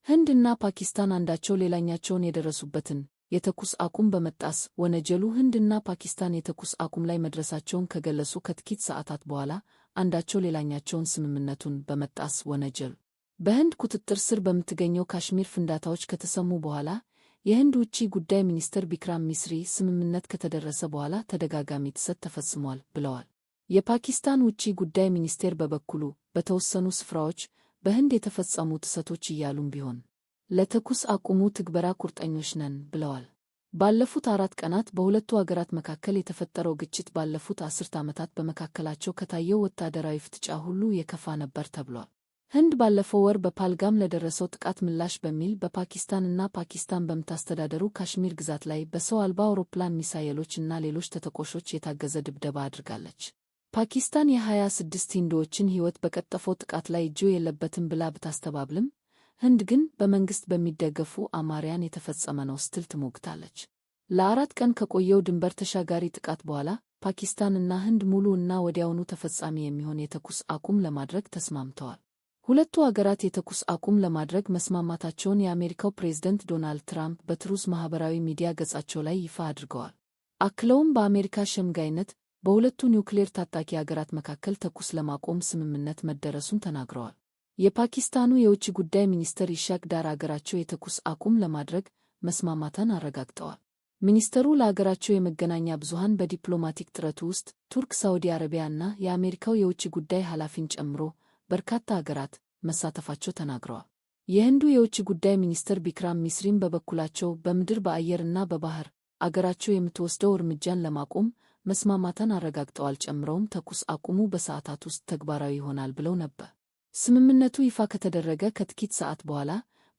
ህንድና ፓኪስታን አንዳቸው ሌላኛቸውን የደረሱበትን የተኩስ አቁም በመጣስ ወነጀሉ። ህንድና ፓኪስታን የተኩስ አቁም ላይ መድረሳቸውን ከገለጹ ከጥቂት ሰዓታት በኋላ አንዳቸው ሌላኛቸውን ስምምነቱን በመጣስ ወነጀሉ። በህንድ ቁጥጥር ስር በምትገኘው ካሽሚር ፍንዳታዎች ከተሰሙ በኋላ የህንድ ውጭ ጉዳይ ሚኒስትር ቢክራም ሚስሪ ስምምነት ከተደረሰ በኋላ ተደጋጋሚ ጥሰት ተፈጽሟል ብለዋል። የፓኪስታን ውጭ ጉዳይ ሚኒስቴር በበኩሉ በተወሰኑ ስፍራዎች በህንድ የተፈጸሙ ጥሰቶች እያሉም ቢሆን ለተኩስ አቁሙ ትግበራ ቁርጠኞች ነን ብለዋል። ባለፉት 4 ቀናት በሁለቱ አገራት መካከል የተፈጠረው ግጭት ባለፉት 10 ዓመታት በመካከላቸው ከታየው ወታደራዊ ፍጥጫ ሁሉ የከፋ ነበር ተብሏል። ህንድ ባለፈው ወር በፓልጋም ለደረሰው ጥቃት ምላሽ በሚል በፓኪስታንና ፓኪስታን በምታስተዳደሩ ካሽሚር ግዛት ላይ በሰው አልባ አውሮፕላን ሚሳኤሎች እና ሌሎች ተተኳሾች የታገዘ ድብደባ አድርጋለች። ፓኪስታን የ26 ሂንዱዎችን ሕይወት በቀጠፈው ጥቃት ላይ እጁ የለበትም ብላ ብታስተባብልም ህንድ ግን በመንግሥት በሚደገፉ አማጽያን የተፈጸመ ነው ስትል ትሞግታለች። ለ4 ቀን ከቆየው ድንበር ተሻጋሪ ጥቃት በኋላ ፓኪስታንና ህንድ ሙሉ እና ወዲያውኑ ተፈጻሚ የሚሆን የተኩስ አቁም ለማድረግ ተስማምተዋል። ሁለቱ አገራት የተኩስ አቁም ለማድረግ መስማማታቸውን የአሜሪካው ፕሬዝደንት ዶናልድ ትራምፕ በትሩዝ ማኅበራዊ ሚዲያ ገጻቸው ላይ ይፋ አድርገዋል። አክለውም በአሜሪካ ሸምጋይነት በሁለቱ ኒውክሌር ታጣቂ አገራት መካከል ተኩስ ለማቆም ስምምነት መደረሱን ተናግረዋል። የፓኪስታኑ የውጭ ጉዳይ ሚኒስትር ኢሻቅ ዳር አገራቸው የተኩስ አቁም ለማድረግ መስማማቷን አረጋግጠዋል። ሚኒስተሩ ለአገራቸው የመገናኛ ብዙሃን በዲፕሎማቲክ ጥረቱ ውስጥ ቱርክ፣ ሳዑዲ አረቢያ እና የአሜሪካው የውጭ ጉዳይ ኃላፊን ጨምሮ በርካታ አገራት መሳተፋቸው ተናግረዋል። የህንዱ የውጭ ጉዳይ ሚኒስትር ቢክራም ሚስሪም በበኩላቸው በምድር በአየርና በባህር አገራቸው የምትወስደው እርምጃን ለማቆም መስማማቷን አረጋግጠዋል። ጨምረውም ተኩስ አቁሙ በሰዓታት ውስጥ ተግባራዊ ይሆናል ብለው ነበር። ስምምነቱ ይፋ ከተደረገ ከጥቂት ሰዓት በኋላ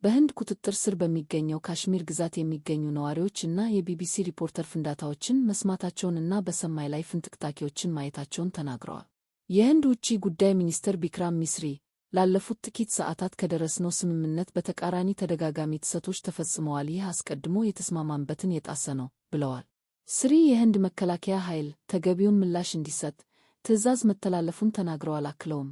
በህንድ ቁጥጥር ስር በሚገኘው ካሽሚር ግዛት የሚገኙ ነዋሪዎች እና የቢቢሲ ሪፖርተር ፍንዳታዎችን መስማታቸውንና በሰማይ ላይ ፍንጥቅጣቂዎችን ማየታቸውን ተናግረዋል። የህንድ ውጭ ጉዳይ ሚኒስትር ቢክራም ሚስሪ ላለፉት ጥቂት ሰዓታት ከደረስነው ስምምነት በተቃራኒ ተደጋጋሚ ጥሰቶች ተፈጽመዋል፣ ይህ አስቀድሞ የተስማማንበትን የጣሰ ነው ብለዋል። ስሪ የህንድ መከላከያ ኃይል ተገቢውን ምላሽ እንዲሰጥ ትዕዛዝ መተላለፉን ተናግረዋል። አክለውም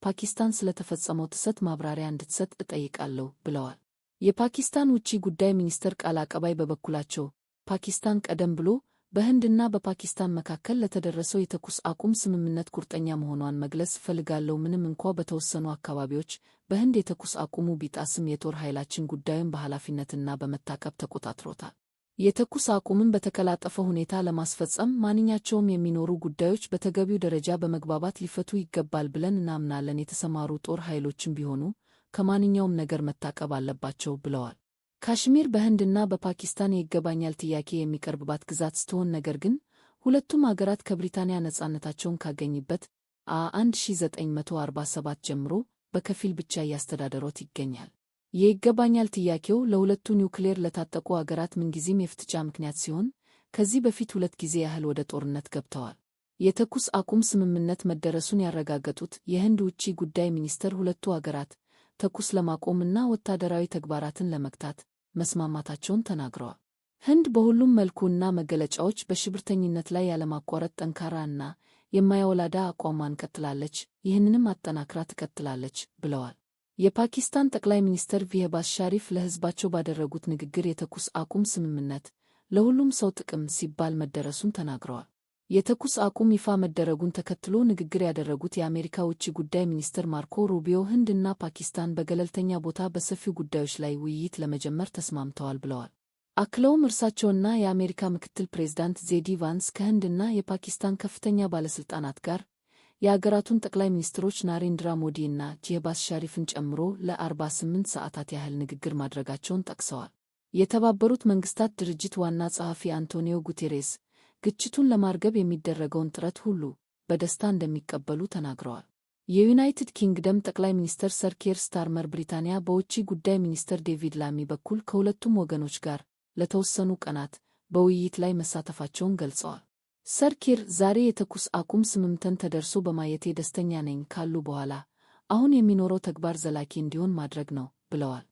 ፓኪስታን ስለተፈጸመው ጥሰት ማብራሪያ እንድትሰጥ እጠይቃለሁ ብለዋል። የፓኪስታን ውጭ ጉዳይ ሚኒስትር ቃል አቀባይ በበኩላቸው ፓኪስታን ቀደም ብሎ በህንድና በፓኪስታን መካከል ለተደረሰው የተኩስ አቁም ስምምነት ቁርጠኛ መሆኗን መግለጽ እፈልጋለሁ። ምንም እንኳ በተወሰኑ አካባቢዎች በህንድ የተኩስ አቁሙ ቢጣስም የጦር ኃይላችን ጉዳዩን በኃላፊነትና በመታቀብ ተቆጣጥሮታል። የተኩስ አቁምን በተቀላጠፈ ሁኔታ ለማስፈጸም ማንኛቸውም የሚኖሩ ጉዳዮች በተገቢው ደረጃ በመግባባት ሊፈቱ ይገባል ብለን እናምናለን። የተሰማሩ ጦር ኃይሎችም ቢሆኑ ከማንኛውም ነገር መታቀብ አለባቸው ብለዋል። ካሽሚር በህንድና በፓኪስታን የይገባኛል ጥያቄ የሚቀርብባት ግዛት ስትሆን ነገር ግን ሁለቱም አገራት ከብሪታንያ ነጻነታቸውን ካገኙበት 1947 ጀምሮ በከፊል ብቻ እያስተዳደሯት ይገኛል። የይገባኛል ጥያቄው ለሁለቱ ኒውክሌር ለታጠቁ አገራት ምንጊዜም የፍጥጫ ምክንያት ሲሆን ከዚህ በፊት 2 ጊዜ ያህል ወደ ጦርነት ገብተዋል። የተኩስ አቁም ስምምነት መደረሱን ያረጋገጡት የህንድ ውጭ ጉዳይ ሚኒስትር ሁለቱ አገራት ተኩስ ለማቆምና ወታደራዊ ተግባራትን ለመግታት መስማማታቸውን ተናግረዋል። ህንድ በሁሉም መልኩና መገለጫዎች በሽብርተኝነት ላይ ያለማቋረጥ ጠንካራ እና የማያወላዳ አቋሟን ቀጥላለች፣ ይህንንም አጠናክራ ትቀጥላለች ብለዋል። የፓኪስታን ጠቅላይ ሚኒስትር ሼህባዝ ሻሪፍ ለህዝባቸው ባደረጉት ንግግር የተኩስ አቁም ስምምነት ለሁሉም ሰው ጥቅም ሲባል መደረሱን ተናግረዋል። የተኩስ አቁም ይፋ መደረጉን ተከትሎ ንግግር ያደረጉት የአሜሪካ ውጭ ጉዳይ ሚኒስትር ማርኮ ሩቢዮ ህንድና ፓኪስታን በገለልተኛ ቦታ በሰፊው ጉዳዮች ላይ ውይይት ለመጀመር ተስማምተዋል ብለዋል። አክለውም እርሳቸውና የአሜሪካ ምክትል ፕሬዝዳንት ጄዲ ቫንስ ከህንድና የፓኪስታን ከፍተኛ ባለሥልጣናት ጋር የአገራቱን ጠቅላይ ሚኒስትሮች ናሬንድራ ሞዲ እና ሼህባዝ ሻሪፍን ጨምሮ ለ48 ሰዓታት ያህል ንግግር ማድረጋቸውን ጠቅሰዋል። የተባበሩት መንግሥታት ድርጅት ዋና ጸሐፊ አንቶኒዮ ጉቴሬስ ግጭቱን ለማርገብ የሚደረገውን ጥረት ሁሉ በደስታ እንደሚቀበሉ ተናግረዋል። የዩናይትድ ኪንግደም ጠቅላይ ሚኒስትር ሰር ኬር ስታርመር ብሪታንያ በውጭ ጉዳይ ሚኒስትር ዴቪድ ላሚ በኩል ከሁለቱም ወገኖች ጋር ለተወሰኑ ቀናት በውይይት ላይ መሳተፋቸውን ገልጸዋል። ሰር ኬር ዛሬ የተኩስ አቁም ስምምነት ተደርሶ በማየቴ ደስተኛ ነኝ ካሉ በኋላ አሁን የሚኖረው ተግባር ዘላቂ እንዲሆን ማድረግ ነው ብለዋል።